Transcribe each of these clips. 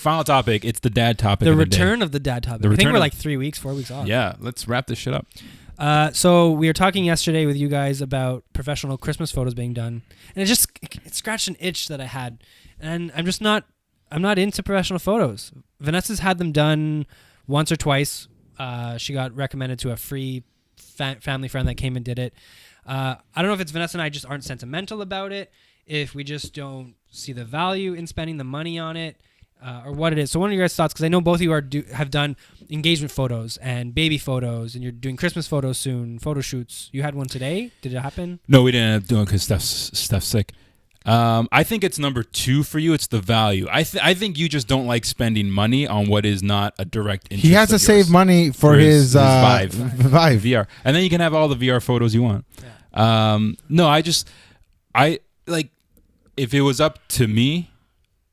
final topic. It's the dad topic. The of the return day. of the dad topic. The I think return we're of- like 3 weeks, 4 weeks off. Yeah, let's wrap this shit up. So we were talking yesterday with you guys about professional Christmas photos being done, and it scratched an itch that I had, and I'm not into professional photos. Vanessa's had them done once or twice. She got recommended to a free family friend that came and did it. I don't know if it's Vanessa and I just aren't sentimental about it, if we just don't see the value in spending the money on it, or what it is. So what are your guys' thoughts? Because I know both of you have done engagement photos and baby photos, and you're doing Christmas photos soon, photo shoots. You had one today. Did it happen? No, we didn't end up doing it because Steph's sick. I think it's number 2 for you. It's the value. I think you just don't like spending money on what is not a direct interest. He has to save money for his Vive VR. and then you can have all the VR photos you want. Yeah. No, I like, if it was up to me,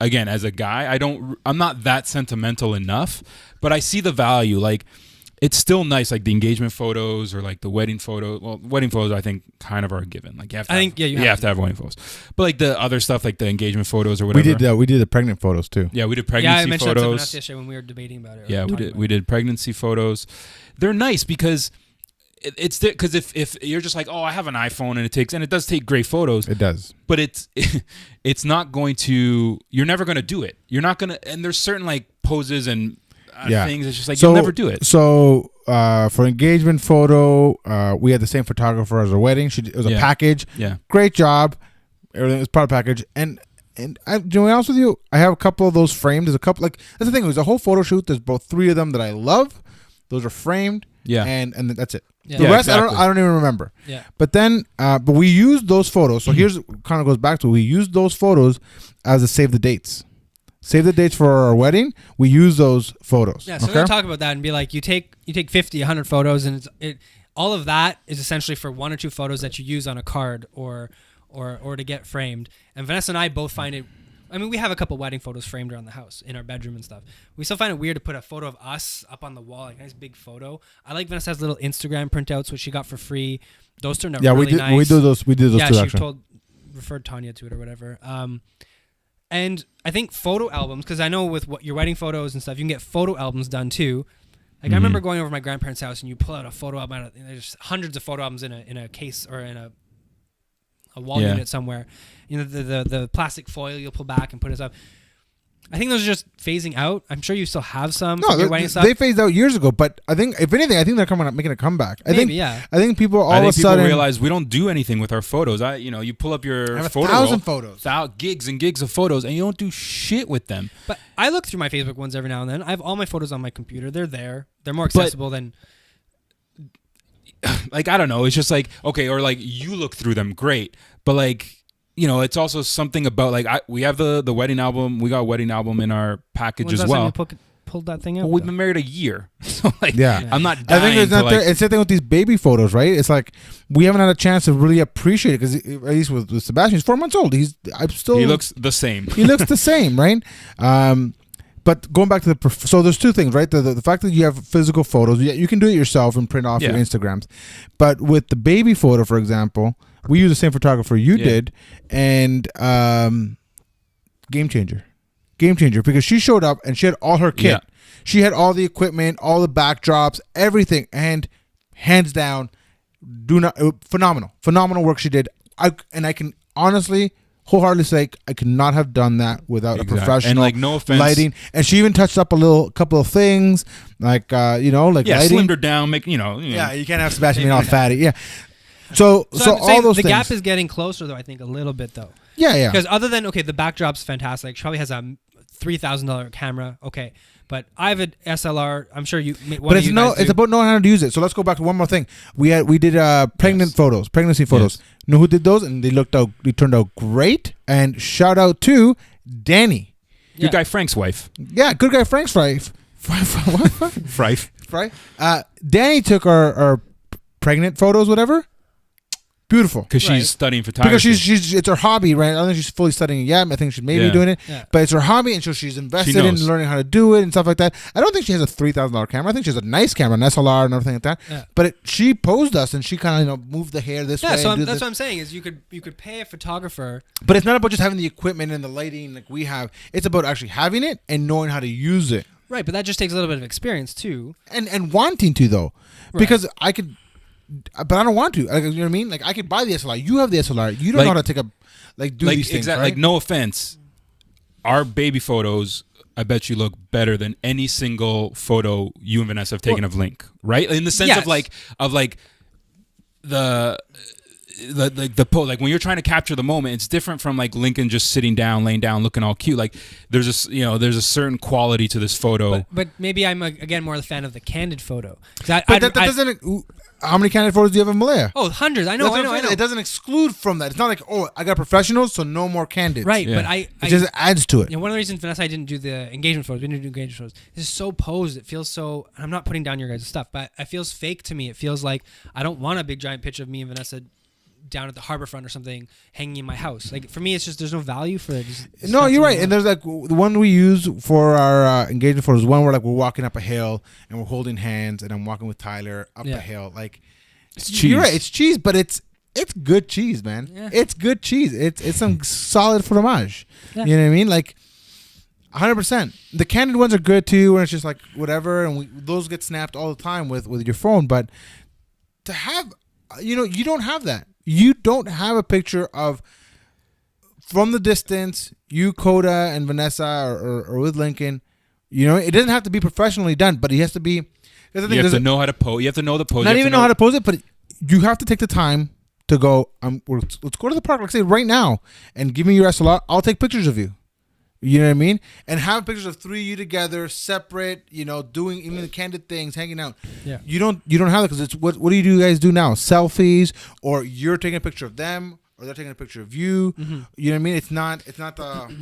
again, as a guy, I'm not that sentimental enough, but I see the value. Like, it's still nice, like the engagement photos or like the wedding photo. Well, wedding photos I think kind of are a given. Like, you have to have wedding photos. But like the other stuff, like the engagement photos or whatever. We did the pregnant photos too. Yeah, we did pregnancy I mentioned photos. that to Vanessa yesterday when we were debating about it. Yeah, we did pregnancy photos. They're nice because if you're just like, oh, I have an iPhone and it does take great photos. It does. But it's not going to, you're never going to do it. You're not going to, and there's certain like poses and things. It's just like, you'll never do it. So for engagement photo, we had the same photographer as our wedding. It was a package. Yeah. Great job. Everything was part of the package. And to be honest with you, I have a couple of those framed. There's a couple, like, that's the thing. It was a whole photo shoot. There's both 3 of them that I love. Those are framed. Yeah. And that's it. Yeah. The rest, exactly. I don't even remember. Yeah. But then, but we used those photos. So here's kind of goes back to, we used those photos as a save the dates. Save the dates for our wedding. We use those photos. Yeah, so we're gonna talk about that and be like, you take 50, 100 photos, and all of that is essentially for 1 or 2 photos that you use on a card or to get framed. And Vanessa and I both find it. I mean, we have a couple wedding photos framed around the house in our bedroom and stuff. We still find it weird to put a photo of us up on the wall, like a nice big photo. I like Vanessa's little Instagram printouts, which she got for free. Those turned out really nice. We did those. We did those. Yeah, too, she actually. referred Tanya to it or whatever. And I think photo albums, because I know with your wedding photos and stuff, you can get photo albums done too. Like I remember going over to my grandparents' house and you pull out a photo album. And there's hundreds of photo albums in a case or in a wall unit somewhere. You know, the plastic foil you'll pull back and put it up. I think those are just phasing out. I'm sure you still have some. No, your wedding stuff. They phased out years ago. But I think, if anything, they're making a comeback. I think people all of a sudden realize we don't do anything with our photos. You pull up your I have photo 1,000 photos, gigs and gigs of photos, and you don't do shit with them. But I look through my Facebook ones every now and then. I have all my photos on my computer. They're there. They're more accessible than. Like, I don't know. It's just like, okay, or like you look through them, great, but like, it's also something about like we have the wedding album. We got a wedding album in our package as well. Pulled that thing out. Well, we've been married a year, so like, yeah. I'm not. I think it's not there. It's the thing with these baby photos, right? It's like we haven't had a chance to really appreciate it because at least with Sebastian, he's 4 months old. He looks the same. He looks the same, right? But going back to so there's 2 things, right? The fact that you have physical photos, you can do it yourself and print off your Instagrams. But with the baby photo, for example, we use the same photographer you did, and game changer, because she showed up and she had all her kit. Yeah. She had all the equipment, all the backdrops, everything, and hands down, phenomenal work she did. I can honestly, wholeheartedly say I could not have done that without a professional. And like, no offense, lighting. And she even touched up a couple of things, like lighting. Slimmed her down, Yeah, you can't have Sebastian being all fatty. Yeah. So all those things. The gap is getting closer, though. I think a little bit, though. Yeah. Because other than the backdrop's fantastic. She probably has a $3,000 camera. Okay, but I have an SLR. I'm sure you. But it's about knowing how to use it. So let's go back to one more thing. We did pregnancy photos. Yes. You know who did those? And they turned out great. And shout out to Danny. Good guy Frank's wife. Yeah, good guy Frank's wife. Fry. Danny took our pregnant photos, whatever. beautiful. Because Right. she's studying photography. Because she's it's her hobby, right? I don't think she's fully studying it yet. I think she's maybe Yeah. doing it, Yeah. but it's her hobby, and so she's invested in knows. learning how to do it and stuff like that. I don't think she has a $3,000 camera. I think she has a nice camera, an SLR, and everything like that. Yeah. But she posed us, and she kind of moved the hair this way. So and do that's this. what I'm saying is you could pay a photographer. But it's not about just having the equipment and the lighting like we have. It's about actually having it and knowing how to use it, Right, but that just takes a little bit of experience too. and wanting to though, Right. because I could. But I don't want to. Like, you know what I mean? Like I could buy the SLR. You have the SLR. You don't Like- know how to take a do these things. exactly. Right? Like, no offense, our baby photos, I bet you look better than any single photo you and Vanessa have taken of Link, right? In the sense Yes. of like the pose, like when you're trying to capture the moment, it's different from like Lincoln just sitting down, laying down, looking all cute. Like there's a certain quality to this photo. But maybe I'm again more the fan of the candid photo. 'Cause But that doesn't. How many candid photos do you have of Malaya? Oh, hundreds. I know. That's what I'm saying. It doesn't exclude from that. It's not like, oh, I got professionals, so no more candids. Right, Yeah. but It just adds to it. you know, one of the reasons Vanessa and I didn't do the engagement photos, we didn't do engagement photos. It's so posed. It feels so. I'm not putting down your guys' stuff, but it feels fake to me. It feels like I don't want a big giant picture of me and Vanessa down at the harbor front or something hanging in my house. Like for me, it's just there's no value for it. It's No, not you're right. something And there's like the one we use for our engagement photos. One where like we're walking up a hill and we're holding hands, and I'm walking with Tyler up Yeah. a hill. Like It's You're cheese. right. It's cheese, but it's good cheese, man. Yeah. It's good cheese. It's some solid fromage. Yeah. You know what I mean? Like 100%. The candid ones are good too, and it's just like whatever, and those get snapped all the time with your phone. But to have, you don't have that. You don't have a picture of from the distance, you, Coda, and Vanessa, or with Lincoln. You know, it doesn't have to be professionally done, but it has to be. You have to know how to pose. You have to know the pose. Not even know how to pose it, but you have to take the time to go. Let's go to the park, like say right now, and give me your SLR. I'll take pictures of you. You know what I mean? And have pictures of three of you together, separate. You know, doing even the candid things, hanging out. Yeah. You don't have it because it's what do you guys do now? Selfies, or you're taking a picture of them, or they're taking a picture of you. Mm-hmm. You know what I mean? It's not the,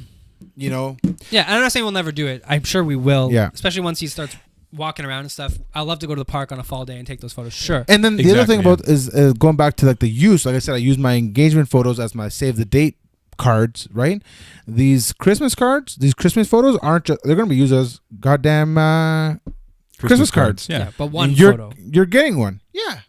you know. Yeah, and I'm not saying we'll never do it. I'm sure we will. Yeah. Especially once he starts walking around and stuff. I love to go to the park on a fall day and take those photos. Sure. And then the other thing Exactly, about is going back to like the use. Like I said, I use my engagement photos as my save the date cards. Right? These Christmas cards, these Christmas photos aren't just. They're going to be used as goddamn Christmas cards. Yeah. But one you're, photo. You're getting one. Yeah.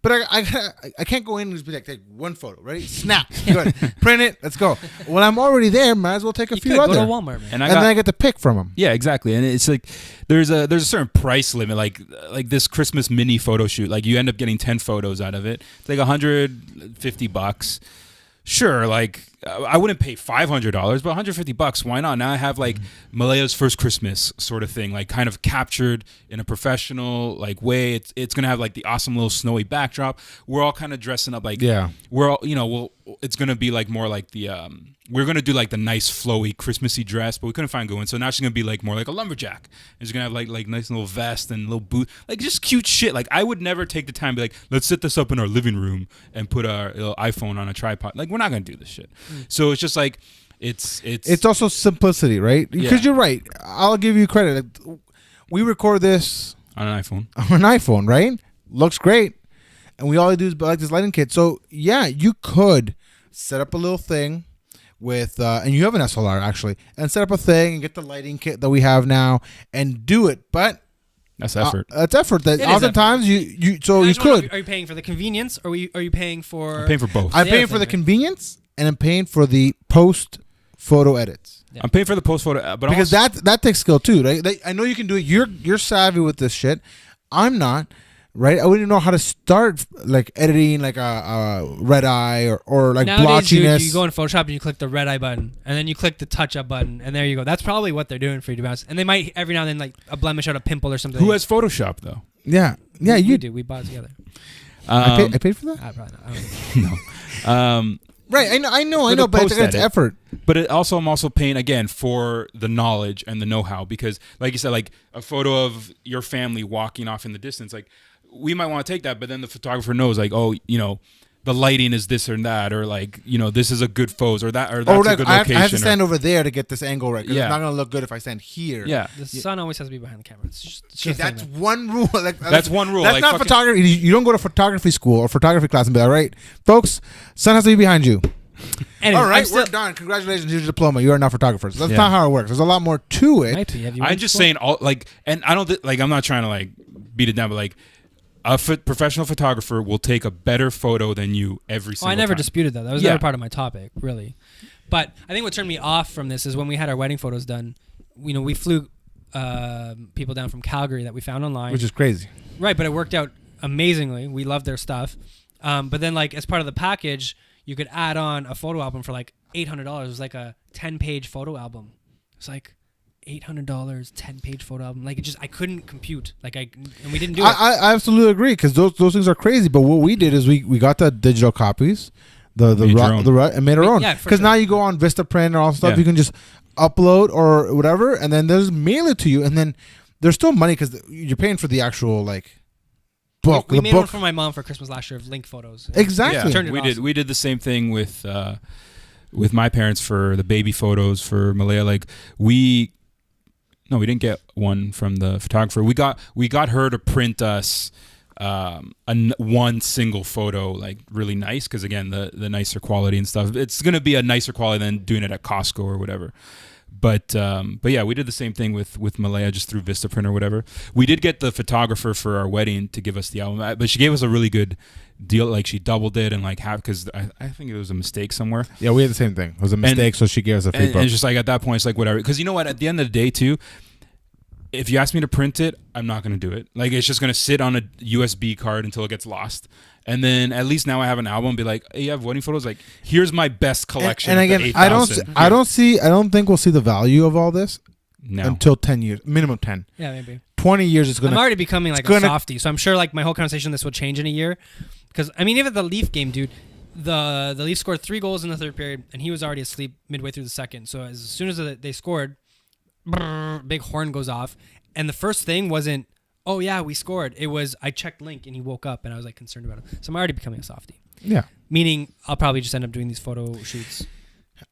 But I can't go in and just be like, take one photo, right? Snap. Good. Print it. Let's go. When I'm already there, might as well take a You few could other. go to Walmart, man. And then I get to pick from them. Yeah, exactly. And it's like there's a certain price limit. Like this Christmas mini photo shoot. Like you end up getting 10 photos out of it. It's like $150. Sure, like I wouldn't pay $500, but $150. Why not? Now I have like Malaya's first Christmas sort of thing, like kind of captured in a professional like way. It's gonna have like the awesome little snowy backdrop. We're all kind of dressing up like we're all it's gonna be like more like the we're gonna do like the nice flowy Christmassy dress, but we couldn't find a good one. So now she's gonna be like more like a lumberjack. And she's gonna have like nice little vest and little boot, like just cute shit. Like I would never take the time to be like, let's set this up in our living room and put our little iPhone on a tripod. Like we're not gonna do this shit. So it's just like it's also simplicity, right? Because you're right. I'll give you credit. We record this on an iPhone. on an iPhone, right? Looks great, and we all do is like this lighting kit. So yeah, you could set up a little thing with and you have an SLR actually, and set up a thing and get the lighting kit that we have now and do it. But that's effort. That's effort. That It is oftentimes you so I you just wanna know, could. Are you paying for the convenience, or are you paying for? I'm paying for both. I'm the paying other for the thing, right? convenience, and I'm paying for the post photo edits. Yeah. I'm paying for the post photo, but Because also, that takes skill too, right? I know you can do it. You're savvy with this shit. I'm not, right? I wouldn't even know how to start like editing like a red eye or like Nowadays, dude, blotchiness. you go in Photoshop and you click the red eye button, and then you click the touch up button, and there you go. That's probably what they're doing for you, to be honest. And they might every now and then like a blemish out a pimple or something. who has Photoshop though? yeah, We you do. We bought it together. I paid for that. Probably not. I don't know. No. Right, I know, the but it's post-edit. effort. But I'm also paying again for the knowledge and the know-how, because like you said, like a photo of your family walking off in the distance, like we might want to take that, but then the photographer knows like, oh, the lighting is this or that, or like, you know, this is a good pose, or that, or that's like, a good I location. have to stand over there to get this angle right. 'Cause Yeah. it's not gonna look good if I stand here. Yeah. The sun always has to be behind the camera. It's just Okay, a thing, that's man. one rule. Like, That's one rule. That's like, not fucking- photography. You don't go to photography school or photography class and be like, all right, folks, sun has to be behind you. Anyway, All right, I'm still, we're done. Congratulations, here's your diploma. You are now photographers. That's Yeah. not how it works. There's a lot more to it. might be. Have you I'm went just to school? saying, all like, and I don't like. I'm not trying to like beat it down, but like, a professional photographer will take a better photo than you every Oh, single I never time. disputed that. That was Yeah. never part of my topic, really. But I think what turned me off from this is when we had our wedding photos done. You know, we flew people down from Calgary that we found online, Which is crazy. right? But it worked out amazingly. We loved their stuff. But then, like, as part of the package, you could add on a photo album for like $800. It was like a 10-page photo album. It's like $800, 10-page photo album. Like, it just, I couldn't compute. Like, and we didn't do it. I absolutely agree because those things are crazy. But what we did is we got the digital copies, and made our own. Yeah, for Because sure. now you go on Vistaprint and all stuff. Yeah. You can just upload or whatever, and then there's mail it to you, and then there's still money because you're paying for the actual like book. We the made book. one for my mom for Christmas last year of link photos. Exactly. Turned it we awesome. did. We did the same thing with my parents for the baby photos for Malaya. Like we didn't get one from the photographer. We got her to print us one single photo, like really nice, because again the nicer quality and stuff. It's gonna be a nicer quality than doing it at Costco or whatever. But yeah, we did the same thing with Malaya just through Vistaprint or whatever. We did get the photographer for our wedding to give us the album, but she gave us a really good deal. Like she doubled it and like half, because I think it was a mistake somewhere. Yeah, we had the same thing. It was a mistake, so she gave us a free And book. it's just like at that point, it's like whatever. Because you know what? At the end of the day, too, if you ask me to print it, I'm not going to do it. Like it's just going to sit on a USB card until it gets lost. And then at least now I have an album. Be like, hey, you have wedding photos. Like here's my best collection. And of the again, I 8,000. don't think we'll see the value of all this No. until 10 years, minimum 10. Yeah, maybe. 20 years it's I'm gonna. already becoming like a gonna- softie, so I'm sure like my whole conversation this will change in a year. Because I mean, even the Leaf game, dude, the Leafs scored 3 goals in the third period, and he was already asleep midway through the second. So as soon as they scored, big horn goes off, and the first thing wasn't, oh yeah, we scored. It was, I checked link, and he woke up, and I was like concerned about him. So I'm already becoming a softie. Yeah, Meaning, I'll probably just end up doing these photo shoots.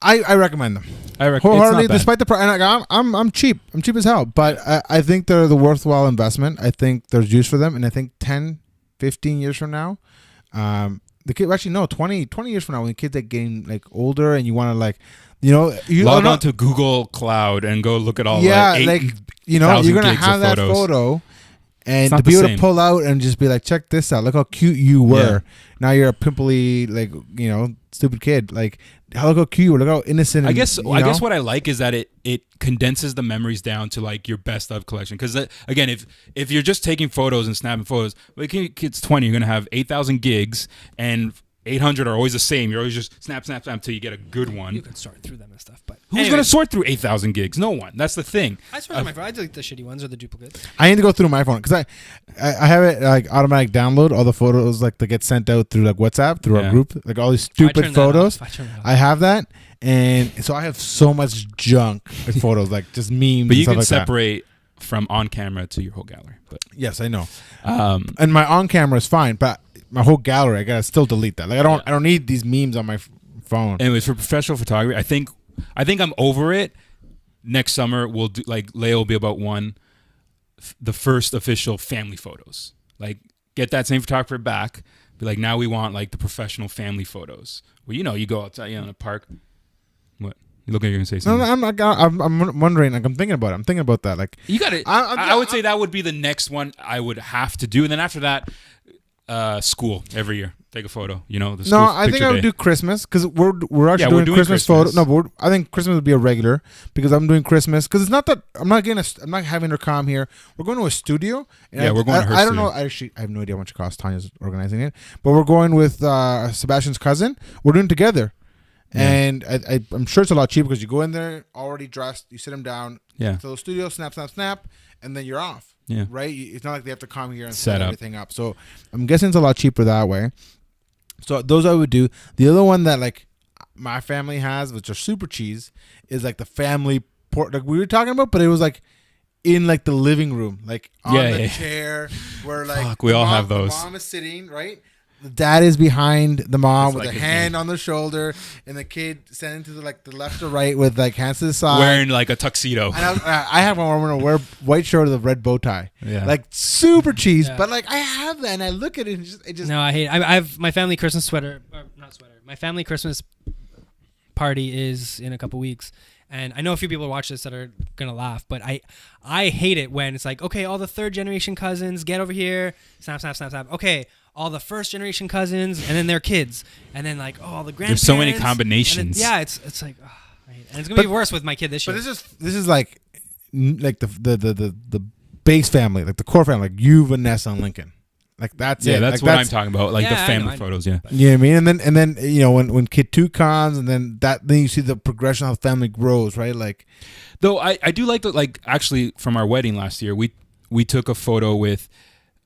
I recommend them I reckon wholeheartedly, it's not bad. despite the price. And like, I'm cheap. I'm cheap as hell, but I think they're the worthwhile investment. I think there's use for them, and I think 10, 15 years from now, the kid actually no 20 years from now, when kids are getting like older, and you want to like, you know, you Log on to Google Cloud and go look at all like you know, you're gonna gigs of have that photos. photo, and It's not to be the able same. to pull out and just be like, check this out, look how cute you were. Yeah. Now you're a pimply, like, you know, stupid kid. Like, look how cute you were, look how innocent. I and, guess you I know? guess what I like is that it condenses the memories down to like your best of collection. Because again, if you're just taking photos and snapping photos, like it's 20, you're gonna have 8,000 gigs, and 800 are always the same. You're always just snap until you get a good You one. can sort through them and stuff, but Who's Anyways, gonna sort through 8,000 gigs? No one. That's the thing. I sort my phone. I delete the shitty ones or the duplicates. I need to go through my phone because I have it like automatic download all the photos like that get sent out through like WhatsApp through our Yeah. group, like all these I stupid turn that photos. off. I turn it off. I have that, and so I have so much junk with photos, like just memes. But and you stuff can like that. separate from on camera to your whole gallery. But Yes, I know. and My on camera is fine, but my whole gallery I gotta still delete that. Like I don't need these memes on my phone. anyways, for professional photography, I think I'm over it. Next summer we'll do like Leia will be about the first official family photos. Like get that same photographer back. Be like, now we want like the professional family photos. Well, you know, you go outside, in a park. What? You look like you're gonna say No, something. I'm wondering. Like I'm thinking about it. I'm thinking about that. Like You got it. I would say that would be the next one I would have to do, and then after that, school every year. Take a photo. You know, the school no, I think picture I would day. do Christmas because we're actually Yeah, we're doing doing Christmas Christmas. photos. No, but I think Christmas would be a regular because I'm doing Christmas because it's not that I'm not having her come here. We're going to a studio. And Yeah, we're going to her I don't know. studio. Actually, I have no idea how much it costs. Tanya's organizing it, but we're going with Sebastian's cousin. We're doing it together. Yeah. And I'm sure it's a lot cheaper because you go in there already dressed, you sit them down Yeah. to the studio, snap, and then you're off. Yeah. Right? It's not like they have to come here and Set set up. everything up. So I'm guessing it's a lot cheaper that way. So those I would do. The other one that like my family has, which are super cheese, is like the family port like we were talking about, but it was like in like the living room, like on Yeah, the yeah. chair where like Fuck, we the all mom- have those. The mom is sitting, right? the dad is behind the mom It's with like a his hand name. on the shoulder, and the kid standing to the left or right with like hands to the side. Wearing like a tuxedo. And I have one where I'm gonna wear white shirt with a red bow tie. Yeah. Like super cheese, Yeah. but like I have that, and I look at it, and it just No, I hate. I have my family Christmas sweater, or not sweater. My family Christmas party is in a couple weeks, and I know a few people watch this that are gonna laugh, but I hate it when it's like, okay, all the third generation cousins get over here, snap, snap, snap, snap. Okay, all the first generation cousins, and then their kids, and then like all the grandparents. There's so many and combinations. yeah, it's like, I hate it. And it's gonna be worse with my kid this year. But this is like the base family, like the core family, like you, Vanessa, and Lincoln. Like that's Yeah, it. that's Like, what I'm talking about. Like Yeah, the I family know. photos. Yeah. You know what I mean? And then you know when kid 2 comes, and then you see the progression of how the family grows, right? Like, Though I do like the like actually from our wedding last year, we took a photo with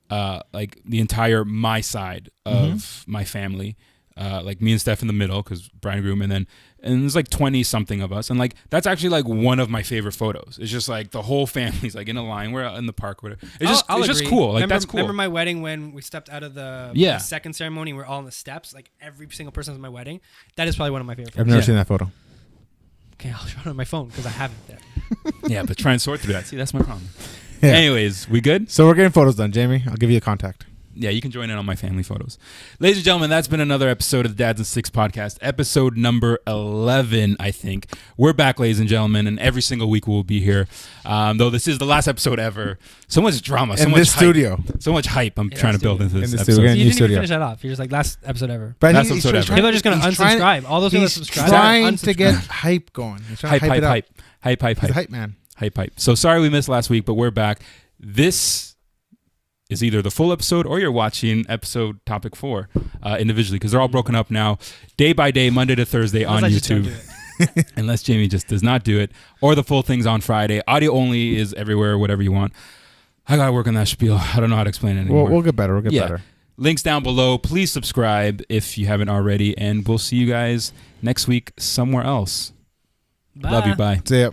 like the entire my side of my family, like me and Steph in the middle because bride and groom, and there's like 20 something of us, and like that's actually like one of my favorite photos. It's just like the whole family's like in a line. We're out in the park, whatever. It's just cool. Like remember, that's cool. Remember my wedding when we stepped out of the Yeah. second ceremony? We're all on the steps. Like every single person was at my wedding. That is probably one of my favorite I've photos. never Yeah. seen that photo. Okay, I'll show it on my phone because I have it there. Yeah, but try and sort through that. See, that's my problem. Yeah. Anyways, we good? So we're getting photos done, Jamie. I'll give you a contact. Yeah, you can join in on my family photos. Ladies and gentlemen, that's been another episode of the Dads and Six podcast, episode number 11, I think. We're back, ladies and gentlemen, and every single week we'll be here. Though this is the last episode ever. So much drama, so In much this hype. studio. So much hype I'm In trying to the build studio. into this In the episode. studio. You New didn't even studio. finish that off. You're just like last episode ever. But That's he's episode ever. trying- People are just gonna he's trying- unsubscribe. All those people that He's subscribe, trying to unsubscribe. get hype going. He's trying Hype, to hype hype, it up. hype. Hype, hype, He's a hype. hype man. Hype, hype. So sorry we missed last week, but we're back. This is either the full episode or you're watching episode topic 4 individually because they're all broken up now day by day, Monday to Thursday on Unless I just don't YouTube. do it. Unless Jamie just does not do it, or the full thing's on Friday. Audio only is everywhere, whatever you want. I gotta work on that spiel. I don't know how to explain it anymore. We'll get better. We'll get Yeah. better. Links down below. Please subscribe if you haven't already, and we'll see you guys next week somewhere else. Love you. Bye. See ya.